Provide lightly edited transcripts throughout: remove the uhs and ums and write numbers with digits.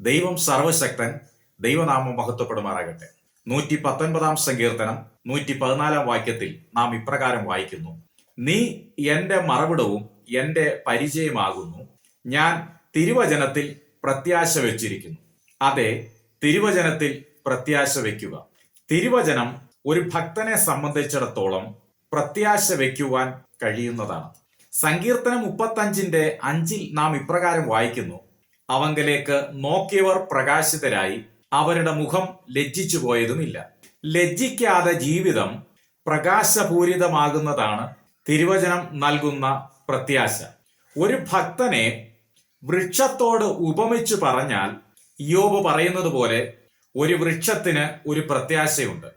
ദൈവം സർവശക്തൻ, ദൈവനാമം മഹത്വപ്പെടുമാറാകട്ടെ. 119 സങ്കീർത്തനം 114 വാക്യത്തിൽ നാം ഇപ്രകാരം വായിക്കുന്നു: നീ എന്റെ മറവിടവും എന്റെ പരിചയമാകുന്നു. ഞാൻ തിരുവചനത്തിൽ പ്രത്യാശ വെച്ചിരിക്കുന്നു. അതെ, തിരുവചനത്തിൽ പ്രത്യാശ വയ്ക്കുക. തിരുവചനം ഒരു ഭക്തനെ സംബന്ധിച്ചിടത്തോളം പ്രത്യാശ വയ്ക്കുവാൻ കഴിയുന്നതാണ്. സങ്കീർത്തനം 35:5 നാം ഇപ്രകാരം വായിക്കുന്നു: അവങ്കലേക്ക് നോക്കിയവർ പ്രകാശിതരായി, അവരുടെ മുഖം ലജ്ജിച്ചു പോയതുമില്ല. ലജ്ജിക്കാതെ ജീവിതം പ്രകാശപൂരിതമാകുന്നതാണ് തിരുവചനം നൽകുന്ന പ്രത്യാശ. ഒരു ഭക്തനെ വൃക്ഷത്തോട് ഉപമിച്ചു പറഞ്ഞാൽ, യോബ് പറയുന്നത് പോലെ, ഒരു വൃക്ഷത്തിന് ഒരു പ്രത്യാശയുണ്ട്.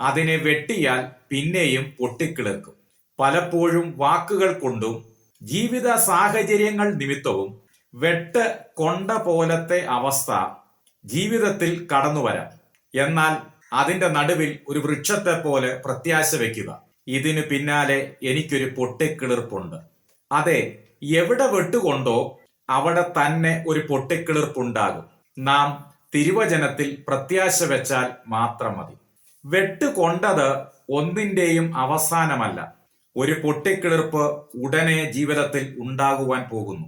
അതിനെ വെട്ടിയാൽ പിന്നെയും പൊട്ടിക്കിളിർക്കും. പലപ്പോഴും വാക്കുകൾ കൊണ്ടും ജീവിത സാഹചര്യങ്ങൾ നിമിത്തവും വെട്ട് കൊണ്ട പോലത്തെ അവസ്ഥ ജീവിതത്തിൽ കടന്നു വരാം. എന്നാൽ അതിന്റെ നടുവിൽ ഒരു വൃക്ഷത്തെ പോലെ പ്രത്യാശ വയ്ക്കുക: ഇതിനു പിന്നാലെ എനിക്കൊരു പൊട്ടിക്കിളിർപ്പുണ്ട്. അതെ, എവിടെ വെട്ടുകൊണ്ടോ അവിടെ തന്നെ ഒരു പൊട്ടിക്കിളിർപ്പുണ്ടാകും. നാം തിരുവചനത്തിൽ പ്രത്യാശ വെച്ചാൽ മാത്രം മതി. വെട്ടുകൊണ്ടത് ഒന്നിന്റെയും അവസാനമല്ല. ഒരു പൊട്ടിക്കിളിർപ്പ് ഉടനെ ജീവിതത്തിൽ ഉണ്ടാകുവാൻ പോകുന്നു.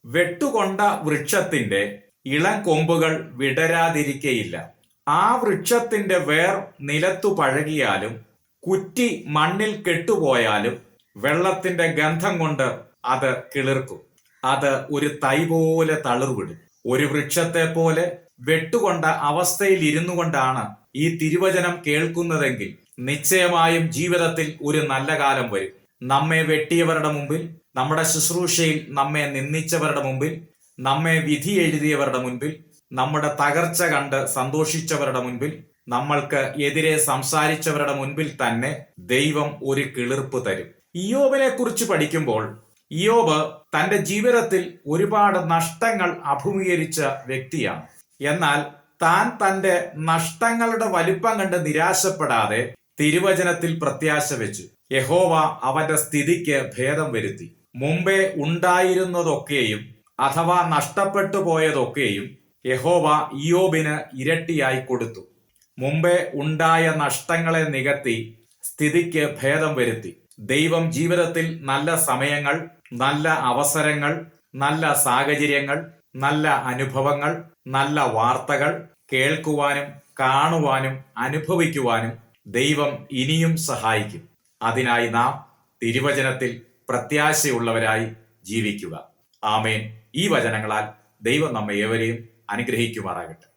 വെട്ടുകൊണ്ട വൃക്ഷത്തിന്റെ ഇളം കൊമ്പുകൾ വിടരാതിരിക്കയില്ല. ആ വൃക്ഷത്തിന്റെ വേർ നിലത്തു പഴകിയാലും കുറ്റി മണ്ണിൽ കെട്ടുപോയാലും വെള്ളത്തിന്റെ ഗന്ധം കൊണ്ട് അത് കിളിർക്കും. അത് ഒരു തൈ പോലെ തളിർവിടും. ഒരു വൃക്ഷത്തെ പോലെ വെട്ടുകൊണ്ട അവസ്ഥയിൽ ഇരുന്നു കൊണ്ടാണ് ഈ തിരുവചനം കേൾക്കുന്നതെങ്കിൽ നിശ്ചയമായും ജീവിതത്തിൽ ഒരു നല്ല കാലം വരും. നമ്മെ വെട്ടിയവരുടെ മുമ്പിൽ, നമ്മുടെ ശുശ്രൂഷയിൽ നമ്മെ നിന്ദിച്ചവരുടെ മുമ്പിൽ, നമ്മെ വിധി എഴുതിയവരുടെ മുൻപിൽ, നമ്മുടെ തകർച്ച കണ്ട് സന്തോഷിച്ചവരുടെ മുൻപിൽ, നമ്മൾക്ക് എതിരെ സംസാരിച്ചവരുടെ മുൻപിൽ തന്നെ ദൈവം ഒരു കിളിർപ്പ് തരും. ഇയ്യോബിനെ കുറിച്ച് പഠിക്കുമ്പോൾ, ഇയ്യോബ് തന്റെ ജീവിതത്തിൽ ഒരുപാട് നഷ്ടങ്ങൾ അഭിമുഖീകരിച്ച വ്യക്തിയാണ്. എന്നാൽ താൻ തന്റെ നഷ്ടങ്ങളുടെ വലിപ്പം കണ്ട് നിരാശപ്പെടാതെ തിരുവചനത്തിൽ പ്രത്യാശ വെച്ചു. യഹോവ അവന്റെ സ്ഥിതിക്ക് ഭേദം വരുത്തി. മുമ്പേ ഉണ്ടായിരുന്നതൊക്കെയും അഥവാ നഷ്ടപ്പെട്ടു പോയതൊക്കെയും യഹോവ ഇയ്യോബിന് ഇരട്ടിയായി കൊടുത്തു. മുമ്പേ ഉണ്ടായ നഷ്ടങ്ങളെ നികത്തി സ്ഥിതിക്ക് ഭേദം വരുത്തി. ദൈവം ജീവിതത്തിൽ നല്ല സമയങ്ങൾ, നല്ല അവസരങ്ങൾ, നല്ല സാഹചര്യങ്ങൾ, നല്ല അനുഭവങ്ങൾ, നല്ല വാർത്തകൾ കേൾക്കുവാനും കാണുവാനും അനുഭവിക്കുവാനും ദൈവം ഇനിയും സഹായിക്കും. അതിനായി നാം തിരുവചനത്തിൽ പ്രത്യാശയുള്ളവരായി ജീവിക്കുക. ആമേൻ. ഈ വചനങ്ങളാൽ ദൈവം നമ്മെ ഏവരെയും അനുഗ്രഹിക്കുമാറാകട്ടെ.